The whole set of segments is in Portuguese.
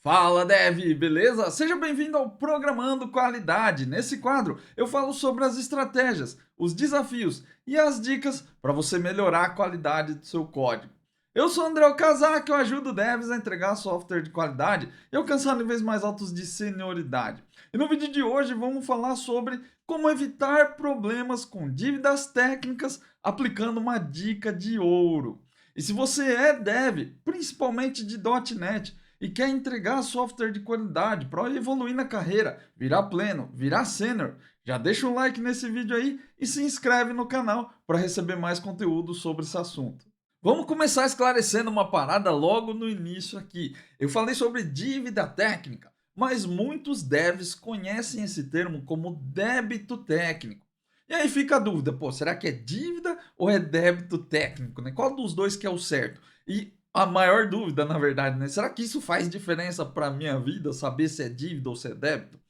Fala Dev, beleza? Seja bem-vindo ao Programando Qualidade. Nesse quadro eu falo sobre as estratégias, os desafios e as dicas para você melhorar a qualidade do seu código. Eu sou André Okazaki, eu ajudo devs a entregar software de qualidade e alcançar níveis mais altos de senioridade. E no vídeo de hoje vamos falar sobre como evitar problemas com dívidas técnicas aplicando uma dica de ouro. E se você é dev, principalmente de .NET, e quer entregar software de qualidade para evoluir na carreira, virar pleno, virar sênior, já deixa um like nesse vídeo aí e se inscreve no canal para receber mais conteúdo sobre esse assunto. Vamos começar esclarecendo uma parada logo no início aqui. Eu falei sobre dívida técnica, mas muitos devs conhecem esse termo como débito técnico. E aí fica a dúvida, pô, será que é dívida ou é débito técnico, né? Qual dos dois que é o certo? E a maior dúvida, na verdade, né? Será que isso faz diferença para a minha vida, saber se é dívida ou se é débito?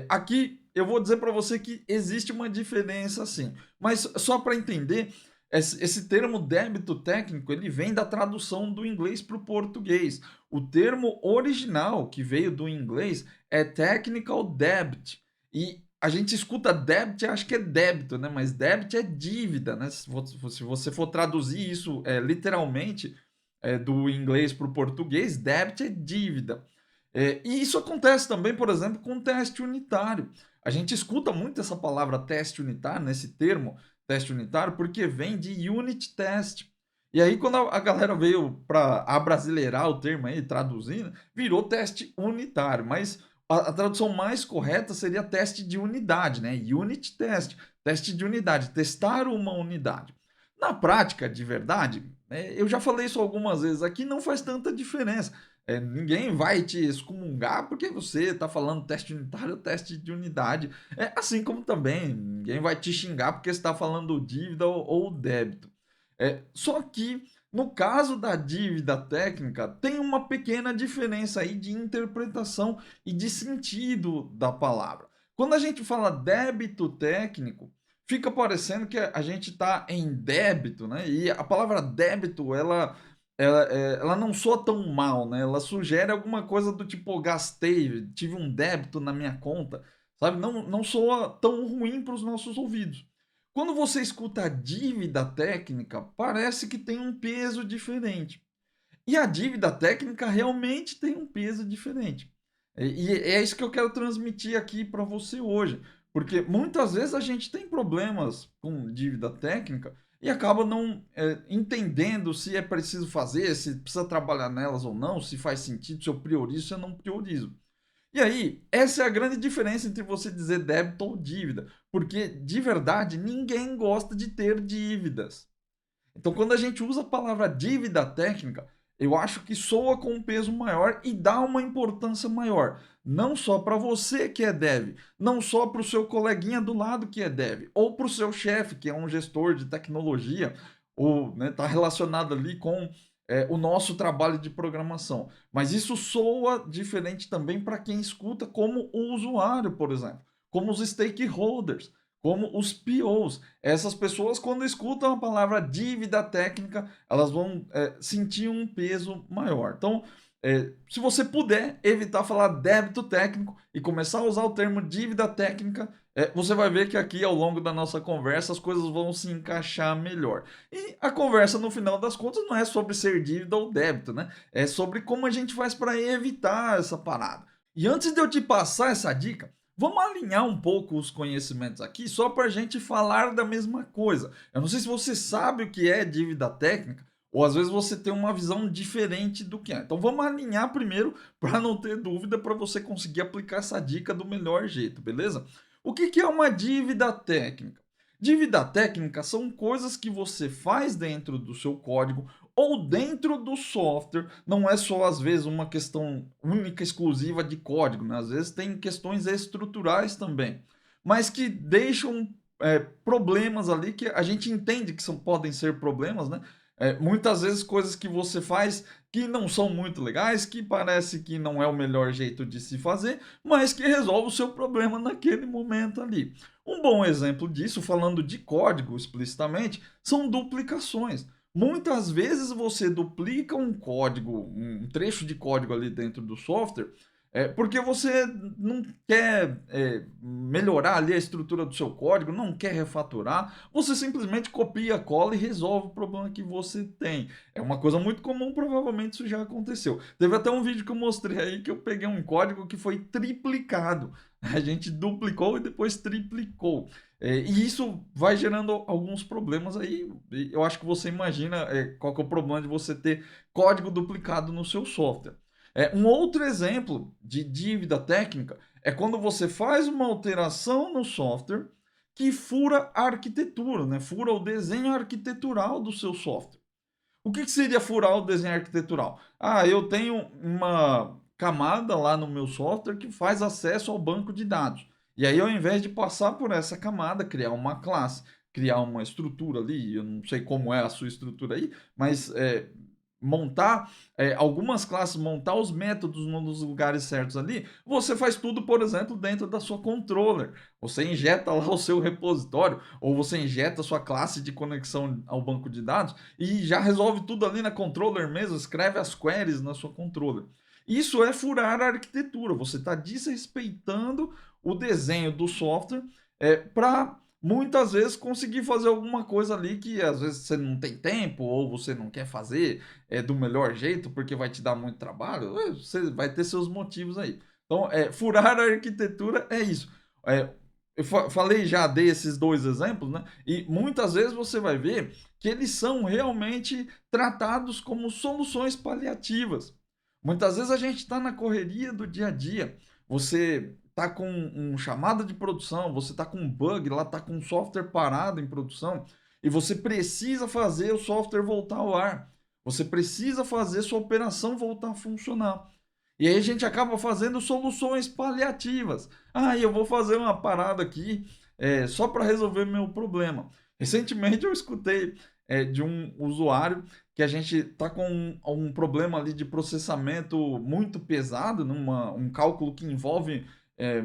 Aqui eu vou dizer para você que existe uma diferença sim, mas só para entender, esse termo débito técnico ele vem da tradução do inglês para o português. O termo original que veio do inglês é technical debt e a gente escuta debit, acho que é débito, né? Mas debit é dívida, né? Se você for traduzir isso literalmente, do inglês para o português, débito é dívida. E isso acontece também, por exemplo, com teste unitário. A gente escuta muito essa palavra teste unitário, nesse termo teste unitário, porque vem de unit test. E aí, quando a galera veio para abrasileirar o termo aí, traduzindo, virou teste unitário. Mas a tradução mais correta seria teste de unidade, né? Unit test, teste de unidade, testar uma unidade. Na prática, de verdade, eu já falei isso algumas vezes aqui, não faz tanta diferença. Ninguém vai te excomungar porque você está falando teste unitário ou teste de unidade. Assim como também ninguém vai te xingar porque você está falando dívida ou débito. Só que no caso da dívida técnica, tem uma pequena diferença aí de interpretação e de sentido da palavra. Quando a gente fala débito técnico, fica parecendo que a gente está em débito, né? E a palavra débito, ela não soa tão mal, né? Ela sugere alguma coisa do tipo, gastei, tive um débito na minha conta, sabe? Não soa tão ruim para os nossos ouvidos. Quando você escuta a dívida técnica, parece que tem um peso diferente. E a dívida técnica realmente tem um peso diferente. E é isso que eu quero transmitir aqui para você hoje. Porque muitas vezes a gente tem problemas com dívida técnica e acaba não entendendo se é preciso fazer, se precisa trabalhar nelas ou não, se faz sentido, se eu priorizo, se eu não priorizo. E aí, essa é a grande diferença entre você dizer débito ou dívida. Porque, de verdade, ninguém gosta de ter dívidas. Então, quando a gente usa a palavra dívida técnica, eu acho que soa com um peso maior e dá uma importância maior. Não só para você que é dev, não só para o seu coleguinha do lado que é dev, ou para o seu chefe, que é um gestor de tecnologia, ou está, né, tá relacionado ali com o nosso trabalho de programação. Mas isso soa diferente também para quem escuta como o usuário, por exemplo, como os stakeholders, como os POs. Essas pessoas, quando escutam a palavra dívida técnica, elas vão sentir um peso maior. Então, se você puder evitar falar débito técnico e começar a usar o termo dívida técnica, você vai ver que aqui ao longo da nossa conversa as coisas vão se encaixar melhor. E a conversa, no final das contas, não é sobre ser dívida ou débito, né? É sobre como a gente faz para evitar essa parada. E antes de eu te passar essa dica, vamos alinhar um pouco os conhecimentos aqui, só para a gente falar da mesma coisa. Eu não sei se você sabe o que é dívida técnica, ou às vezes você tem uma visão diferente do que é. Então vamos alinhar primeiro para não ter dúvida, para você conseguir aplicar essa dica do melhor jeito, beleza? O que é uma dívida técnica? Dívida técnica são coisas que você faz dentro do seu código ou dentro do software. Não é só às vezes uma questão única, exclusiva de código, né? Às vezes tem questões estruturais também, mas que deixam problemas ali que a gente entende que podem ser problemas, né? Muitas vezes coisas que você faz que não são muito legais, que parece que não é o melhor jeito de se fazer, mas que resolve o seu problema naquele momento ali. Um bom exemplo disso, falando de código explicitamente, são duplicações. Muitas vezes você duplica um código, um trecho de código ali dentro do software, porque você não quer melhorar ali a estrutura do seu código, não quer refatorar, você simplesmente copia, cola e resolve o problema que você tem. É uma coisa muito comum, provavelmente isso já aconteceu. Teve até um vídeo que eu mostrei aí que eu peguei um código que foi triplicado. A gente duplicou e depois triplicou. E isso vai gerando alguns problemas aí. Eu acho que você imagina qual que é o problema de você ter código duplicado no seu software. Um outro exemplo de dívida técnica é quando você faz uma alteração no software que fura a arquitetura, né? Fura o desenho arquitetural do seu software. O que seria furar o desenho arquitetural? Ah, eu tenho uma camada lá no meu software que faz acesso ao banco de dados. E aí, ao invés de passar por essa camada, criar uma classe, criar uma estrutura ali, eu não sei como é a sua estrutura aí, mas montar algumas classes, montar os métodos nos lugares certos ali, você faz tudo, por exemplo, dentro da sua controller. Você injeta lá o seu repositório, ou você injeta a sua classe de conexão ao banco de dados e já resolve tudo ali na controller mesmo, escreve as queries na sua controller. Isso é furar a arquitetura, você está desrespeitando o desenho do software para muitas vezes conseguir fazer alguma coisa ali que às vezes você não tem tempo ou você não quer fazer do melhor jeito porque vai te dar muito trabalho, você vai ter seus motivos aí. Então, furar a arquitetura é isso. Eu falei já, dei esses dois exemplos, né? E muitas vezes você vai ver que eles são realmente tratados como soluções paliativas. Muitas vezes a gente está na correria do dia a dia. Você tá com um chamada de produção, você tá com um bug lá, tá com um software parado em produção e você precisa fazer o software voltar ao ar. Você precisa fazer sua operação voltar a funcionar. E aí a gente acaba fazendo soluções paliativas. Ah, eu vou fazer uma parada aqui só para resolver meu problema. Recentemente eu escutei de um usuário que a gente está com um problema ali de processamento muito pesado, um cálculo que envolve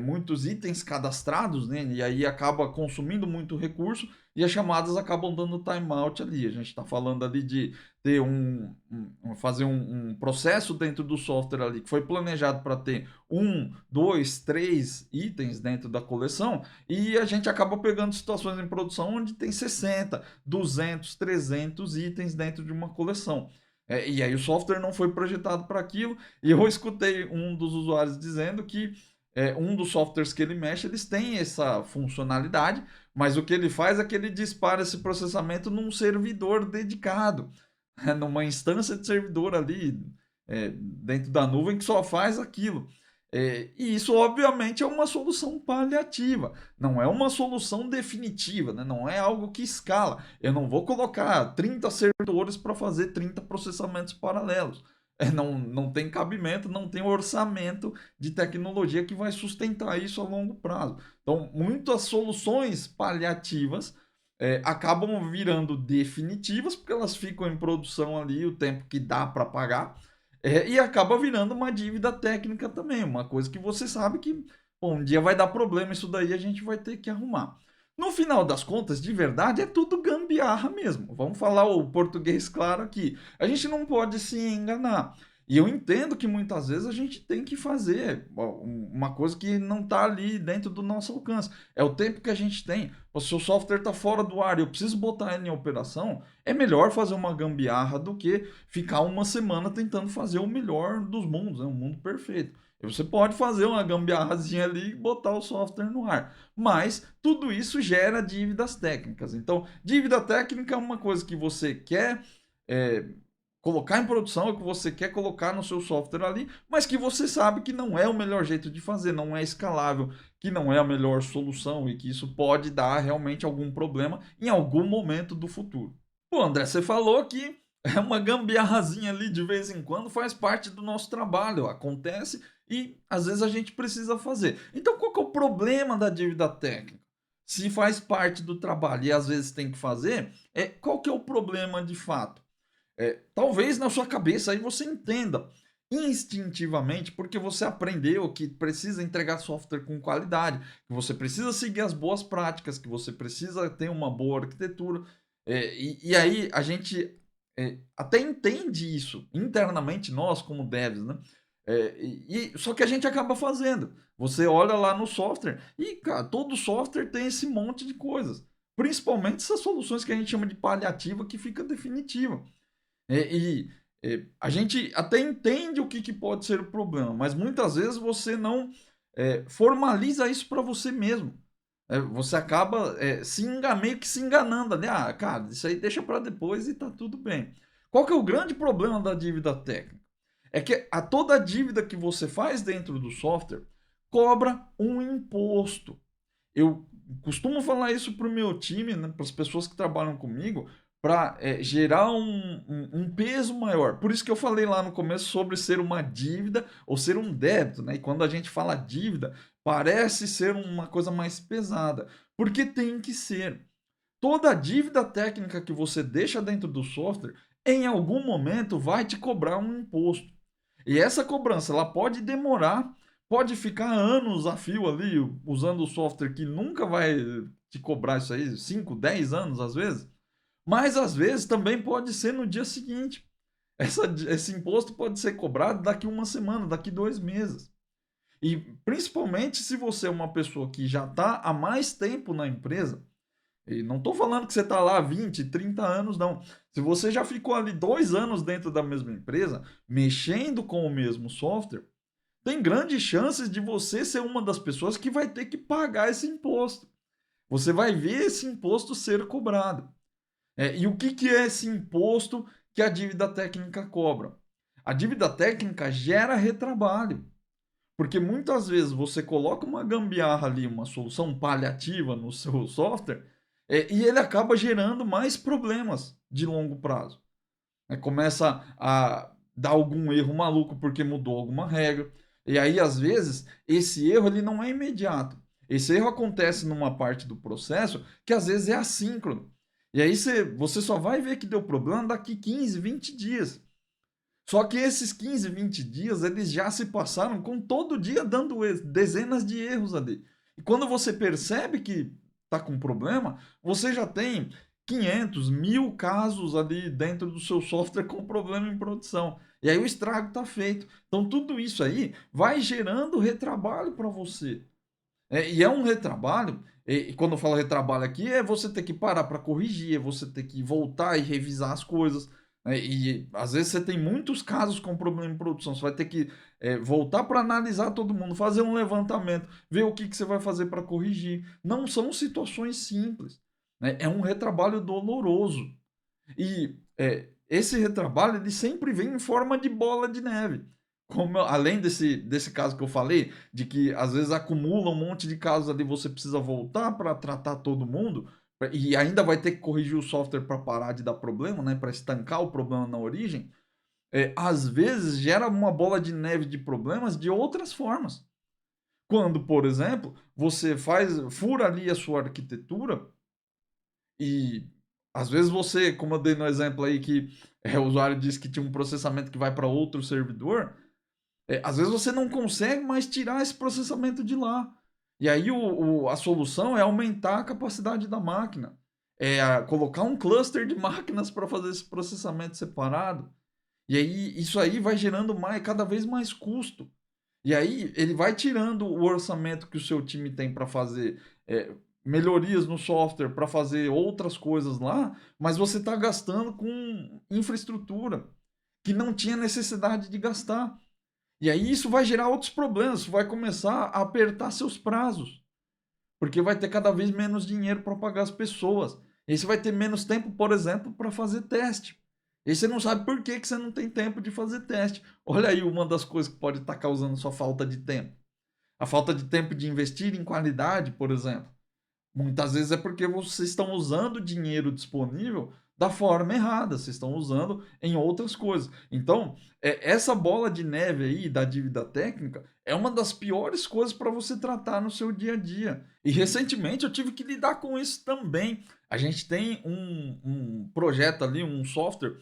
muitos itens cadastrados, né? E aí acaba consumindo muito recurso e as chamadas acabam dando timeout ali. A gente está falando ali de ter fazer um processo dentro do software ali que foi planejado para ter um, dois, três itens dentro da coleção e a gente acaba pegando situações em produção onde tem 60, 200, 300 itens dentro de uma coleção. E aí o software não foi projetado para aquilo e eu escutei um dos usuários dizendo que um dos softwares que ele mexe, eles têm essa funcionalidade, mas o que ele faz é que ele dispara esse processamento num servidor dedicado, numa instância de servidor ali dentro da nuvem que só faz aquilo. E isso, obviamente, é uma solução paliativa, não é uma solução definitiva, né? Não é algo que escala. Eu não vou colocar 30 servidores para fazer 30 processamentos paralelos. Não tem cabimento, não tem orçamento de tecnologia que vai sustentar isso a longo prazo. Então, muitas soluções paliativas acabam virando definitivas, porque elas ficam em produção ali o tempo que dá para pagar, e acaba virando uma dívida técnica também, uma coisa que você sabe que bom, um dia vai dar problema, isso daí a gente vai ter que arrumar. No final das contas, de verdade, é tudo gambiarra mesmo. Vamos falar o português claro aqui. A gente não pode se enganar. E eu entendo que muitas vezes a gente tem que fazer uma coisa que não está ali dentro do nosso alcance. É o tempo que a gente tem. O seu software está fora do ar e eu preciso botar ele em operação. É melhor fazer uma gambiarra do que ficar uma semana tentando fazer o melhor dos mundos, né? Um mundo perfeito. Você pode fazer uma gambiarrazinha ali e botar o software no ar. Mas tudo isso gera dívidas técnicas. Então, dívida técnica é uma coisa que você quer é, colocar em produção, que você quer colocar no seu software ali, mas que você sabe que não é o melhor jeito de fazer, não é escalável, que não é a melhor solução e que isso pode dar realmente algum problema em algum momento do futuro. Pô, André, você falou que é uma gambiarrazinha ali de vez em quando, faz parte do nosso trabalho, acontece e às vezes a gente precisa fazer. Então, qual que é o problema da dívida técnica? Se faz parte do trabalho e às vezes tem que fazer, qual que é o problema de fato? Talvez na sua cabeça aí você entenda instintivamente, porque você aprendeu que precisa entregar software com qualidade, que você precisa seguir as boas práticas, que você precisa ter uma boa arquitetura. E aí a gente até entende isso internamente nós como devs, né? Só que a gente acaba fazendo. Você olha lá no software e, cara, todo software tem esse monte de coisas. Principalmente essas soluções que a gente chama de paliativa que fica definitiva. A gente até entende o que pode ser o problema, mas muitas vezes você não formaliza isso para você mesmo. Você acaba meio que se enganando ali. Ah, cara, isso aí deixa para depois e tá tudo bem. Qual que é o grande problema da dívida técnica? É que toda dívida que você faz dentro do software cobra um imposto. Eu costumo falar isso para o meu time, né, para as pessoas que trabalham comigo, para gerar um peso maior. Por isso que eu falei lá no começo sobre ser uma dívida ou ser um débito, né? E quando a gente fala dívida, parece ser uma coisa mais pesada, porque tem que ser. Toda dívida técnica que você deixa dentro do software, em algum momento vai te cobrar um imposto. E essa cobrança, ela pode demorar, pode ficar anos a fio ali usando o software que nunca vai te cobrar isso aí, 5, 10 anos às vezes. Mas às vezes também pode ser no dia seguinte. Esse imposto pode ser cobrado daqui uma semana, daqui 2 meses. E principalmente se você é uma pessoa que já está há mais tempo na empresa, e não estou falando que você está lá há 20, 30 anos, não. Se você já ficou ali 2 anos dentro da mesma empresa, mexendo com o mesmo software, tem grandes chances de você ser uma das pessoas que vai ter que pagar esse imposto. Você vai ver esse imposto ser cobrado. E o que é esse imposto que a dívida técnica cobra? A dívida técnica gera retrabalho. Porque muitas vezes você coloca uma gambiarra ali, uma solução paliativa no seu software, e ele acaba gerando mais problemas de longo prazo. Começa a dar algum erro maluco porque mudou alguma regra. E aí, às vezes, esse erro ele não é imediato. Esse erro acontece numa parte do processo que às vezes é assíncrono. E aí você só vai ver que deu problema daqui 15, 20 dias. Só que esses 15, 20 dias, eles já se passaram com todo dia dando dezenas de erros ali. E quando você percebe que está com problema, você já tem 500, 1000 casos ali dentro do seu software com problema em produção. E aí o estrago está feito. Então tudo isso aí vai gerando retrabalho para você. E é um retrabalho, e quando eu falo retrabalho aqui, é você ter que parar para corrigir, é você ter que voltar e revisar as coisas. E às vezes você tem muitos casos com problema em produção, você vai ter que voltar para analisar todo mundo, fazer um levantamento, ver o que você vai fazer para corrigir. Não são situações simples, né? É um retrabalho doloroso. E esse retrabalho ele sempre vem em forma de bola de neve. Além desse caso que eu falei, de que às vezes acumula um monte de casos ali, você precisa voltar para tratar todo mundo, e ainda vai ter que corrigir o software para parar de dar problema, né, para estancar o problema na origem. Às vezes gera uma bola de neve de problemas de outras formas. Quando, por exemplo, você fura ali a sua arquitetura e às vezes você, como eu dei no exemplo aí que o usuário disse que tinha um processamento que vai para outro servidor, às vezes você não consegue mais tirar esse processamento de lá. E aí a solução é aumentar a capacidade da máquina. Colocar um cluster de máquinas para fazer esse processamento separado. E aí isso aí vai gerando cada vez mais custo. E aí ele vai tirando o orçamento que o seu time tem para fazer melhorias no software, para fazer outras coisas lá, mas você está gastando com infraestrutura que não tinha necessidade de gastar. E aí isso vai gerar outros problemas, vai começar a apertar seus prazos, porque vai ter cada vez menos dinheiro para pagar as pessoas. E aí você vai ter menos tempo, por exemplo, para fazer teste. E aí você não sabe por que você não tem tempo de fazer teste. Olha aí uma das coisas que pode estar causando sua falta de tempo. A falta de tempo de investir em qualidade, por exemplo. Muitas vezes é porque vocês estão usando o dinheiro disponível da forma errada, vocês estão usando em outras coisas. Então, essa bola de neve aí da dívida técnica é uma das piores coisas para você tratar no seu dia a dia. E recentemente eu tive que lidar com isso também. A gente tem um projeto ali, um software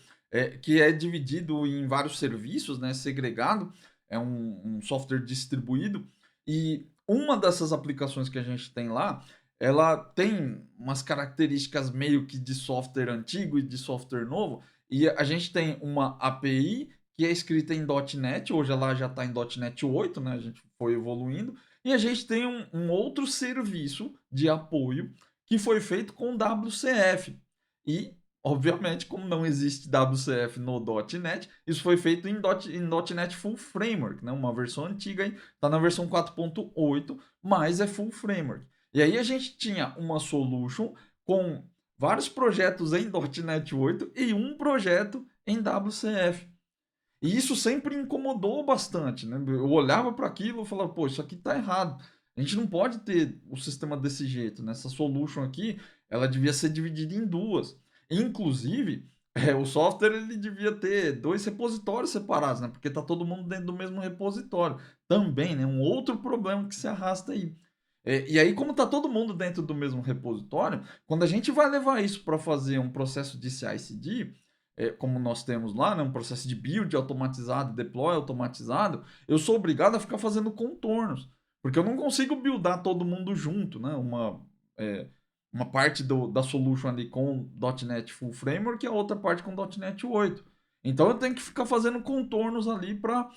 que é dividido em vários serviços, né, segregado, é um software distribuído. E uma dessas aplicações que a gente tem lá ela tem umas características meio que de software antigo e de software novo, E a gente tem uma API que é escrita em .NET, hoje ela já está em .NET 8, né? A gente foi evoluindo. E a gente tem um outro serviço de apoio que foi feito com WCF. E, obviamente, como não existe WCF no .NET, isso foi feito em .NET Full Framework, né? Uma versão antiga, está na versão 4.8, mas é Full Framework. E aí a gente tinha uma solution com vários projetos em .NET 8 e um projeto em WCF. E isso sempre incomodou bastante, né? Eu olhava para aquilo e falava, pô, isso aqui tá errado. A gente não pode ter o sistema desse jeito, né? Essa solution aqui, ela devia ser dividida em duas. Inclusive, o software ele devia ter dois repositórios separados, né? Porque tá todo mundo dentro do mesmo repositório. Também, né? Um outro problema que se arrasta aí. E aí, como tá todo mundo dentro do mesmo repositório, quando a gente vai levar isso para fazer um processo de CI/CD, como nós temos lá, né, um processo de build automatizado, deploy automatizado, eu sou obrigado a ficar fazendo contornos, porque eu não consigo buildar todo mundo junto, né, uma parte da solution ali com .NET Full Framework e a outra parte com .NET 8. Então eu tenho que ficar fazendo contornos ali para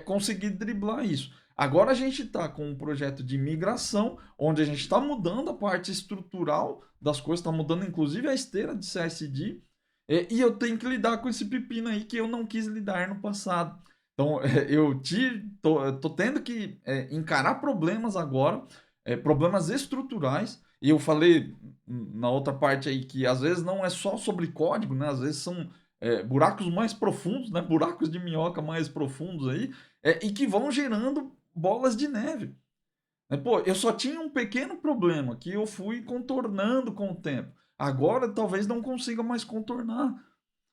conseguir driblar isso. Agora a gente está com um projeto de migração, onde a gente está mudando a parte estrutural das coisas, está mudando inclusive a esteira de CI/CD, e eu tenho que lidar com esse pepino aí que eu não quis lidar no passado. Então, eu tô tendo que encarar problemas agora, problemas estruturais. E eu falei na outra parte aí que às vezes não é só sobre código, né? Às vezes são buracos mais profundos, né? Buracos de minhoca mais profundos aí, e que vão gerando bolas de neve. Pô, eu só tinha um pequeno problema que eu fui contornando com o tempo. Agora talvez não consiga mais contornar.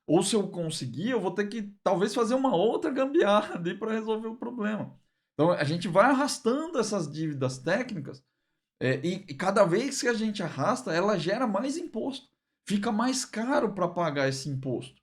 Ou se eu conseguir, eu vou ter que talvez fazer uma outra gambiarra ali para resolver o problema. Então a gente vai arrastando essas dívidas técnicas, e cada vez que a gente arrasta, ela gera mais imposto. Fica mais caro para pagar esse imposto.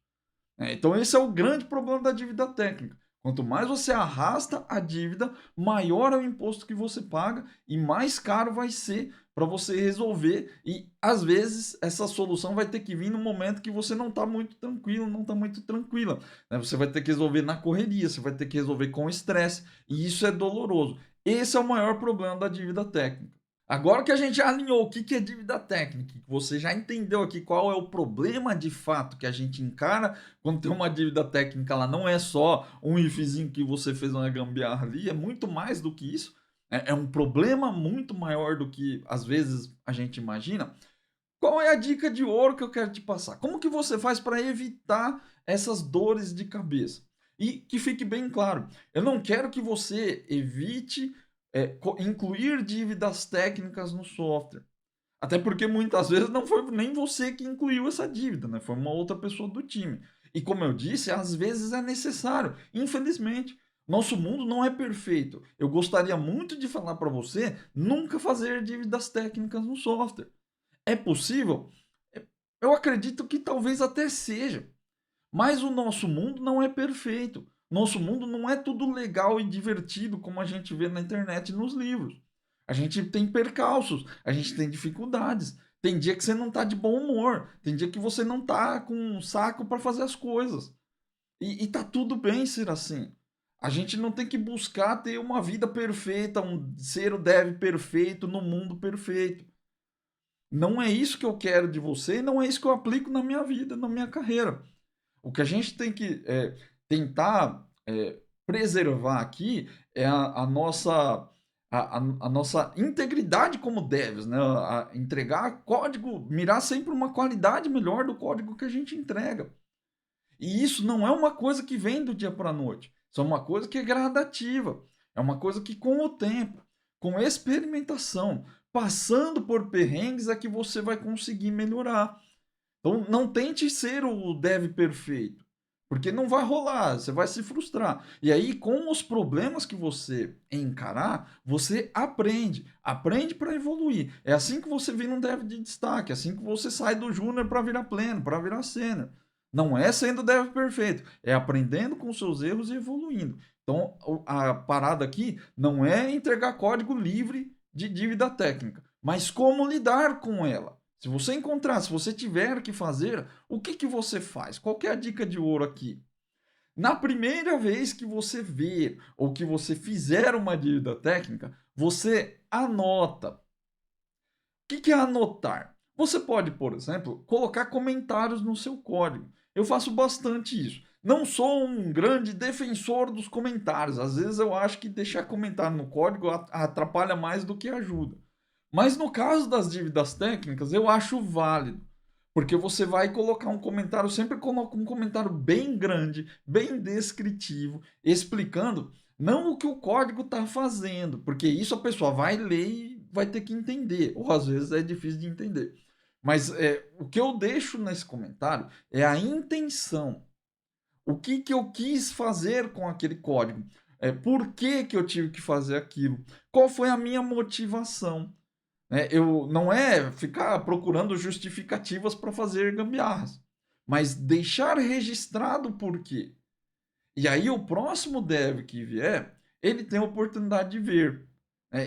Então esse é o grande problema da dívida técnica. Quanto mais você arrasta a dívida, maior é o imposto que você paga e mais caro vai ser para você resolver. E às vezes essa solução vai ter que vir no momento que você não está muito tranquilo, não está muito tranquila. Você vai ter que resolver na correria, você vai ter que resolver com estresse e isso é doloroso. Esse é o maior problema da dívida técnica. Agora que a gente já alinhou o que é dívida técnica, que você já entendeu aqui qual é o problema de fato que a gente encara quando tem uma dívida técnica, ela não é só um ifzinho que você fez uma gambiarra ali, é muito mais do que isso. É um problema muito maior do que às vezes a gente imagina. Qual é a dica de ouro que eu quero te passar? Como que você faz para evitar essas dores de cabeça? E que fique bem claro, eu não quero que você evite incluir dívidas técnicas no software. Até porque muitas vezes não foi nem você que incluiu essa dívida, né? Foi uma outra pessoa do time. E como eu disse, às vezes é necessário. Infelizmente, nosso mundo não é perfeito. Eu gostaria muito de falar para você nunca fazer dívidas técnicas no software. É possível? Eu acredito que talvez até seja. Mas o nosso mundo não é perfeito. Nosso mundo não é tudo legal e divertido como a gente vê na internet e nos livros. A gente tem percalços, a gente tem dificuldades. Tem dia que você não tá de bom humor, tem dia que você não tá com um saco para fazer as coisas. E tá tudo bem ser assim. A gente não tem que buscar ter uma vida perfeita, ser o dev perfeito no mundo perfeito. Não é isso que eu quero de você e não é isso que eu aplico na minha vida, na minha carreira. O que a gente tem que tentar preservar aqui é a nossa integridade como devs, né? Entregar código, mirar sempre uma qualidade melhor do código que a gente entrega. E isso não é uma coisa que vem do dia para a noite. Isso é uma coisa que é gradativa. É uma coisa que com o tempo, com experimentação, passando por perrengues é que você vai conseguir melhorar. Então não tente ser o dev perfeito, porque não vai rolar, você vai se frustrar. E aí, com os problemas que você encarar, você aprende para evoluir. É assim que você vira um dev de destaque, é assim que você sai do júnior para virar pleno, para virar sênior. Não é sendo dev perfeito, é aprendendo com seus erros e evoluindo. Então, a parada aqui não é entregar código livre de dívida técnica, mas como lidar com ela. Se você encontrar, se você tiver que fazer, o que que você faz? Qual que é a dica de ouro aqui? Na primeira vez que você ver ou que você fizer uma dívida técnica, você anota. O que é anotar? Você pode, por exemplo, colocar comentários no seu código. Eu faço bastante isso. Não sou um grande defensor dos comentários. Às vezes eu acho que deixar comentário no código atrapalha mais do que ajuda. Mas no caso das dívidas técnicas, eu acho válido. Porque você vai colocar um comentário, sempre coloca um comentário bem grande, bem descritivo, explicando não o que o código está fazendo, porque isso a pessoa vai ler e vai ter que entender, ou às vezes é difícil de entender. Mas o que eu deixo nesse comentário é a intenção. O que, que eu quis fazer com aquele código? Por que, que eu tive que fazer aquilo? Qual foi a minha motivação? Eu não é ficar procurando justificativas para fazer gambiarras, mas deixar registrado o porquê. E aí o próximo dev que vier, ele tem a oportunidade de ver.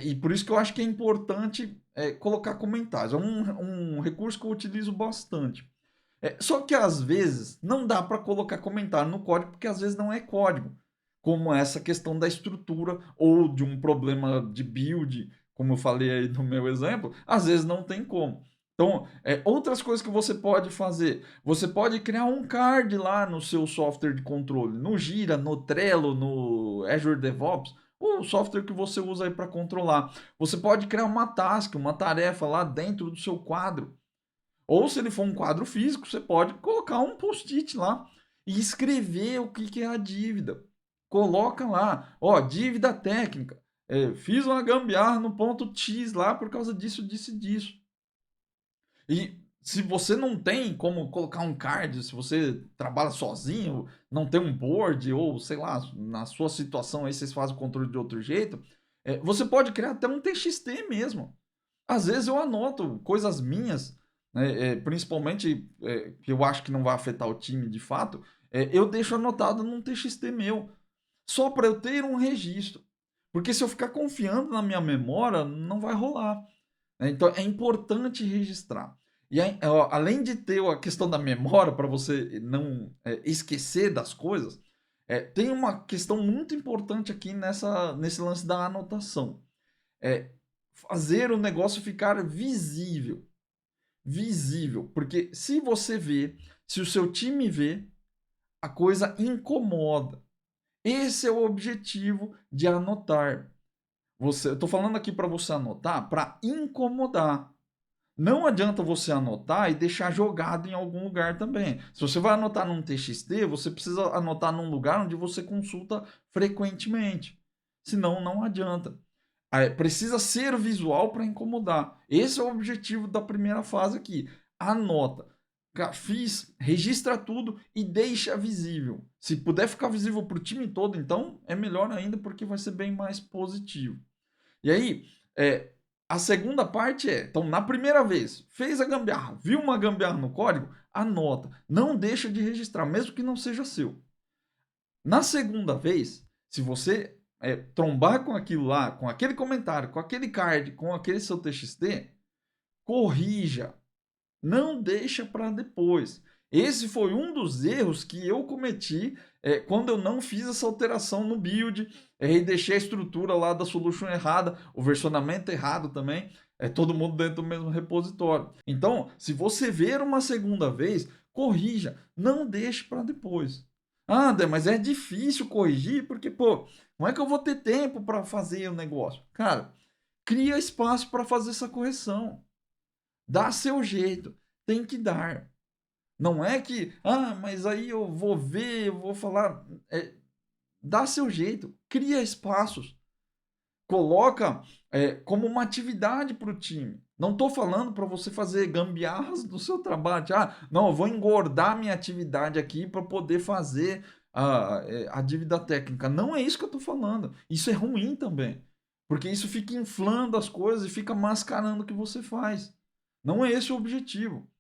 E por isso que eu acho que é importante colocar comentários. É um recurso que eu utilizo bastante. Só que às vezes não dá para colocar comentário no código, porque às vezes não é código. Como essa questão da estrutura ou de um problema de build, como eu falei aí no meu exemplo, às vezes não tem como. Então, outras coisas que você pode fazer. Você pode criar um card lá no seu software de controle, no Gira, no Trello, no Azure DevOps, o software que você usa aí para controlar. Você pode criar uma task, uma tarefa lá dentro do seu quadro. Ou se ele for um quadro físico, você pode colocar um post-it lá e escrever o que, que é a dívida. Coloca lá, ó, dívida técnica. Fiz uma gambiarra no ponto X lá por causa disso, disso e disso. E se você não tem como colocar um card, se você trabalha sozinho, não tem um board, ou sei lá, na sua situação aí vocês fazem o controle de outro jeito, você pode criar até um TXT mesmo. Às vezes eu anoto coisas minhas, né, principalmente que eu acho que não vai afetar o time de fato, eu deixo anotado num TXT meu, só para eu ter um registro. Porque se eu ficar confiando na minha memória, não vai rolar. Então é importante registrar. E aí, além de ter a questão da memória, para você não esquecer das coisas, tem uma questão muito importante aqui nesse lance da anotação. É fazer o negócio ficar visível. Visível. Porque se você vê, se o seu time vê, a coisa incomoda. Esse é o objetivo de anotar. Eu estou falando aqui para você anotar para incomodar. Não adianta você anotar e deixar jogado em algum lugar também. Se você vai anotar num TXT, você precisa anotar num lugar onde você consulta frequentemente. Senão, não adianta. Precisa ser visual para incomodar. Esse é o objetivo da primeira fase aqui. Anota. Fiz, registra tudo e deixa visível. Se puder ficar visível para o time todo, então é melhor ainda porque vai ser bem mais positivo. E aí, a segunda parte então, na primeira vez, fez a gambiarra, viu uma gambiarra no código, anota. Não deixa de registrar, mesmo que não seja seu. Na segunda vez, se você trombar com aquilo lá, com aquele comentário, com aquele card, com aquele seu TXT, corrija. Não deixa para depois. Esse foi um dos erros que eu cometi quando eu não fiz essa alteração no build e deixei a estrutura lá da solution errada, o versionamento errado também, todo mundo dentro do mesmo repositório. Então, se você ver uma segunda vez, corrija, não deixe para depois. Ah, André, mas é difícil corrigir porque, pô, não é que eu vou ter tempo para fazer o negócio. Cara, cria espaço para fazer essa correção. Dá seu jeito, tem que dar. Não é que, mas aí eu vou ver, eu vou falar. Dá seu jeito, cria espaços, coloca como uma atividade para o time. Não estou falando para você fazer gambiarras do seu trabalho. Não, eu vou engordar minha atividade aqui para poder fazer a dívida técnica. Não é isso que eu estou falando. Isso é ruim também. Porque isso fica inflando as coisas e fica mascarando o que você faz. Não é esse o objetivo.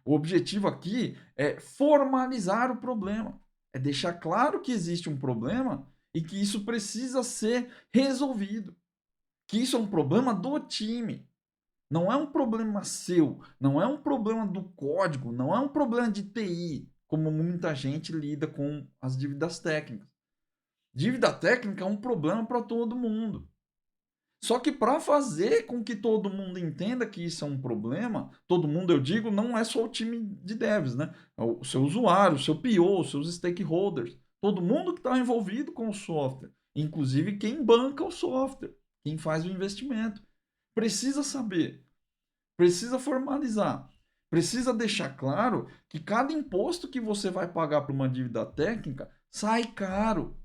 O objetivo aqui é formalizar o problema. É deixar claro que existe um problema e que isso precisa ser resolvido. Que isso é um problema do time. Não é um problema seu, não é um problema do código, não é um problema de TI, como muita gente lida com as dívidas técnicas. Dívida técnica é um problema para todo mundo. Só que para fazer com que todo mundo entenda que isso é um problema, todo mundo, eu digo, não é só o time de devs, né? É o seu usuário, o seu PO, os seus stakeholders, todo mundo que está envolvido com o software, inclusive quem banca o software, quem faz o investimento. Precisa saber, precisa formalizar, precisa deixar claro que cada imposto que você vai pagar para uma dívida técnica sai caro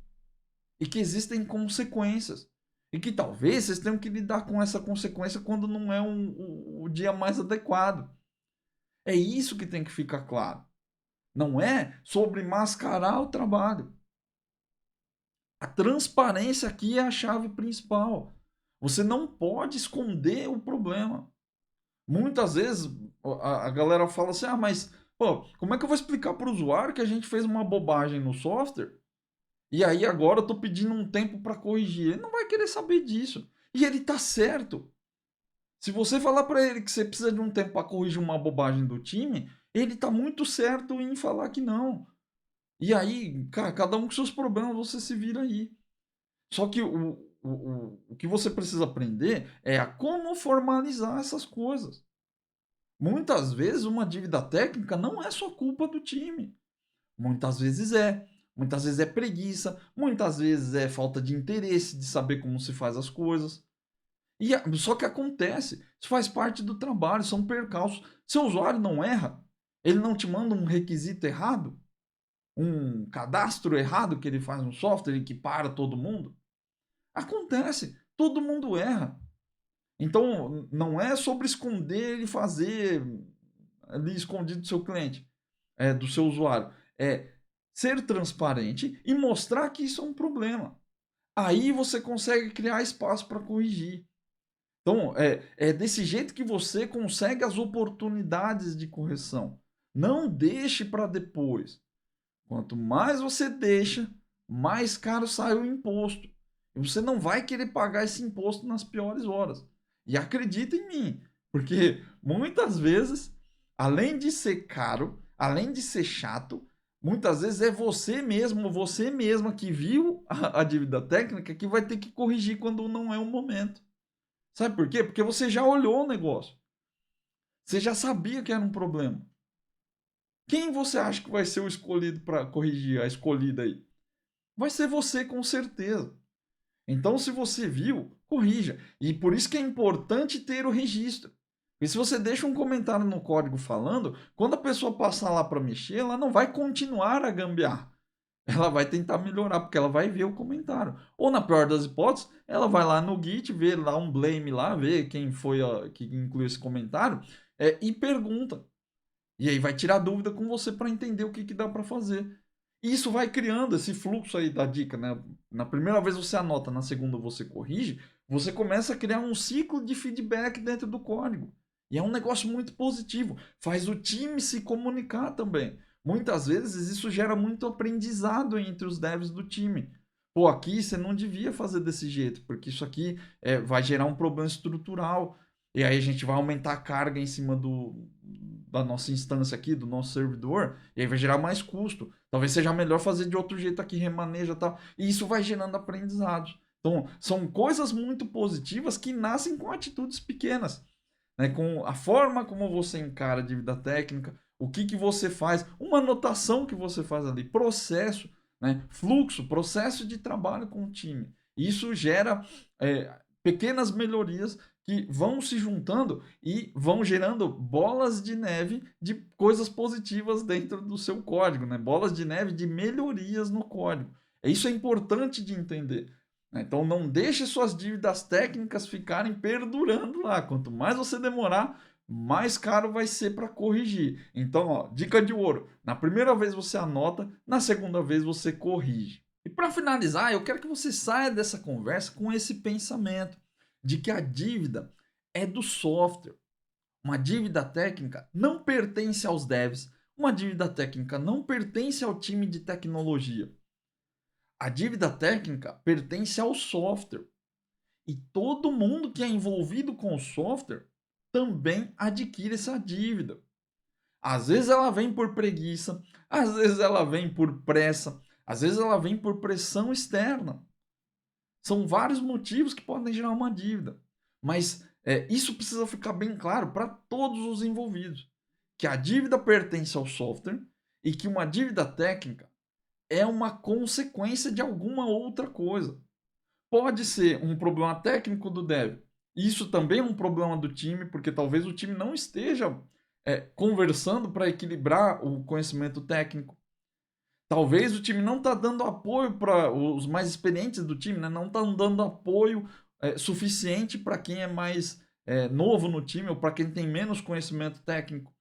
e que existem consequências. E que talvez vocês tenham que lidar com essa consequência quando não é o dia mais adequado. É isso que tem que ficar claro. Não é sobre mascarar o trabalho. A transparência aqui é a chave principal. Você não pode esconder o problema. Muitas vezes a galera fala assim: ah, mas pô, como é que eu vou explicar para o usuário que a gente fez uma bobagem no software? E aí agora eu tô pedindo um tempo para corrigir. Ele não vai querer saber disso. E ele tá certo. Se você falar para ele que você precisa de um tempo para corrigir uma bobagem do time, ele tá muito certo em falar que não. E aí, cara, cada um com seus problemas, você se vira aí. Só que o que você precisa aprender é a como formalizar essas coisas. Muitas vezes uma dívida técnica não é só culpa do time. Muitas vezes é. Muitas vezes é preguiça, muitas vezes é falta de interesse de saber como se faz as coisas. Só que acontece, isso faz parte do trabalho, são percalços. Se o usuário não erra, ele não te manda um requisito errado, um cadastro errado que ele faz no software e que para todo mundo. Acontece, todo mundo erra. Então, não é sobre esconder e fazer ali escondido do seu cliente, do seu usuário. É ser transparente e mostrar que isso é um problema. Aí você consegue criar espaço para corrigir. Então, é desse jeito que você consegue as oportunidades de correção. Não deixe para depois. Quanto mais você deixa, mais caro sai o imposto. E você não vai querer pagar esse imposto nas piores horas. E acredita em mim, porque muitas vezes, além de ser caro, além de ser chato, muitas vezes é você mesmo, você mesma que viu a dívida técnica que vai ter que corrigir quando não é o momento. Sabe por quê? Porque você já olhou o negócio. Você já sabia que era um problema. Quem você acha que vai ser o escolhido para corrigir, a escolhida aí? Vai ser você com certeza. Então, se você viu, corrija. E por isso que é importante ter o registro. E se você deixa um comentário no código falando, quando a pessoa passar lá para mexer, ela não vai continuar a gambiar. Ela vai tentar melhorar, porque ela vai ver o comentário. Ou na pior das hipóteses, ela vai lá no Git, vê lá um blame lá, vê quem foi que incluiu esse comentário, e pergunta. E aí vai tirar dúvida com você para entender o que dá para fazer. E isso vai criando esse fluxo aí da dica, né? Na primeira vez você anota, na segunda você corrige, você começa a criar um ciclo de feedback dentro do código. E é um negócio muito positivo. Faz o time se comunicar também. Muitas vezes isso gera muito aprendizado entre os devs do time. Pô, aqui você não devia fazer desse jeito, porque isso aqui vai gerar um problema estrutural. E aí a gente vai aumentar a carga em cima da nossa instância aqui, do nosso servidor, e aí vai gerar mais custo. Talvez seja melhor fazer de outro jeito aqui, remaneja e tal. E isso vai gerando aprendizados. Então, são coisas muito positivas que nascem com atitudes pequenas. Né? Com a forma como você encara a dívida técnica, o que você faz, uma anotação que você faz ali, processo, né? Fluxo, processo de trabalho com o time. Isso gera pequenas melhorias que vão se juntando e vão gerando bolas de neve de coisas positivas dentro do seu código, né? Bolas de neve de melhorias no código. Isso é importante de entender. Né? Então não deixe suas dívidas técnicas ficarem perdurando lá. Quanto mais você demorar, mais caro vai ser para corrigir. Então, ó, dica de ouro: na primeira vez você anota, na segunda vez você corrige. E para finalizar, eu quero que você saia dessa conversa com esse pensamento de que a dívida é do software. Uma dívida técnica não pertence aos devs. Uma dívida técnica não pertence ao time de tecnologia. A dívida técnica pertence ao software. E todo mundo que é envolvido com o software também adquire essa dívida. Às vezes ela vem por preguiça, às vezes ela vem por pressa, às vezes ela vem por pressão externa. São vários motivos que podem gerar uma dívida. Mas isso precisa ficar bem claro para todos os envolvidos. Que a dívida pertence ao software e que uma dívida técnica é uma consequência de alguma outra coisa. Pode ser um problema técnico do dev. Isso também é um problema do time, porque talvez o time não esteja conversando para equilibrar o conhecimento técnico. Talvez o time não está dando apoio para os mais experientes do time, né? Não estão dando apoio suficiente para quem é mais novo no time ou para quem tem menos conhecimento técnico.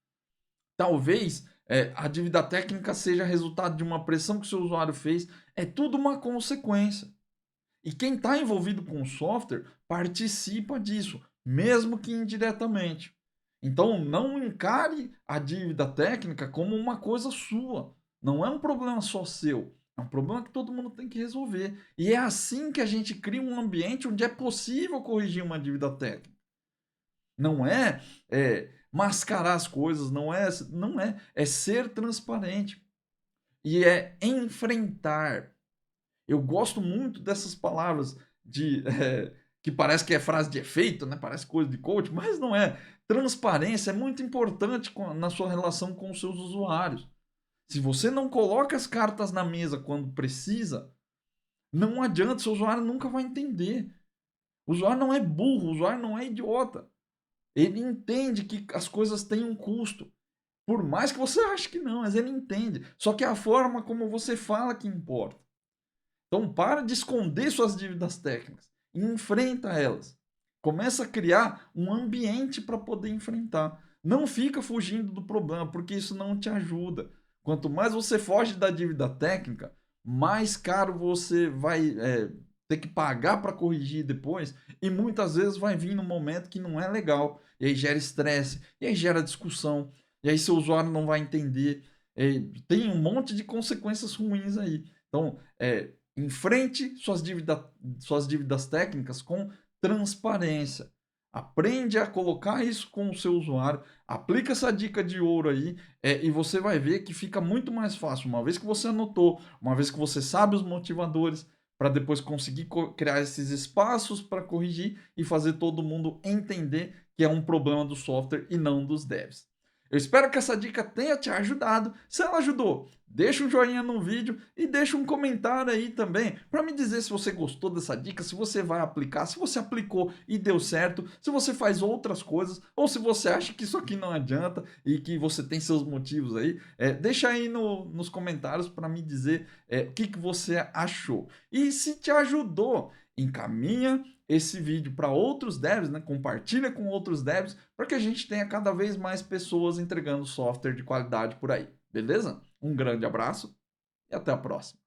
Talvez a dívida técnica seja resultado de uma pressão que o seu usuário fez. É tudo uma consequência. E quem está envolvido com o software participa disso, mesmo que indiretamente. Então, não encare a dívida técnica como uma coisa sua. Não é um problema só seu. É um problema que todo mundo tem que resolver. E é assim que a gente cria um ambiente onde é possível corrigir uma dívida técnica. Não é, mascarar as coisas, é ser transparente. E é enfrentar. Eu gosto muito dessas palavras que parece que é frase de efeito, né? Parece coisa de coach, mas não é. Transparência é muito importante na sua relação com os seus usuários. Se você não coloca as cartas na mesa quando precisa, não adianta, seu usuário nunca vai entender. O usuário não é burro, o usuário não é idiota. Ele entende que as coisas têm um custo. Por mais que você ache que não, mas ele entende. Só que é a forma como você fala que importa. Então, para de esconder suas dívidas técnicas e enfrenta elas. Começa a criar um ambiente para poder enfrentar. Não fica fugindo do problema, porque isso não te ajuda. Quanto mais você foge da dívida técnica, mais caro você vai ter que pagar para corrigir depois. E muitas vezes vai vir num momento que não é legal. E aí gera estresse, e aí gera discussão, e aí seu usuário não vai entender. Tem um monte de consequências ruins aí. Então, enfrente suas dívidas técnicas com transparência. Aprende a colocar isso com o seu usuário, aplica essa dica de ouro aí e você vai ver que fica muito mais fácil. Uma vez que você anotou, uma vez que você sabe os motivadores, para depois conseguir criar esses espaços para corrigir e fazer todo mundo entender que é um problema do software e não dos devs. Eu espero que essa dica tenha te ajudado. Se ela ajudou, deixa um joinha no vídeo e deixa um comentário aí também para me dizer se você gostou dessa dica, se você vai aplicar, se você aplicou e deu certo, se você faz outras coisas ou se você acha que isso aqui não adianta e que você tem seus motivos aí. Deixa aí nos comentários para me dizer o que você achou. E se te ajudou, encaminha esse vídeo para outros devs, né? Compartilha com outros devs para que a gente tenha cada vez mais pessoas entregando software de qualidade por aí, beleza? Um grande abraço e até a próxima.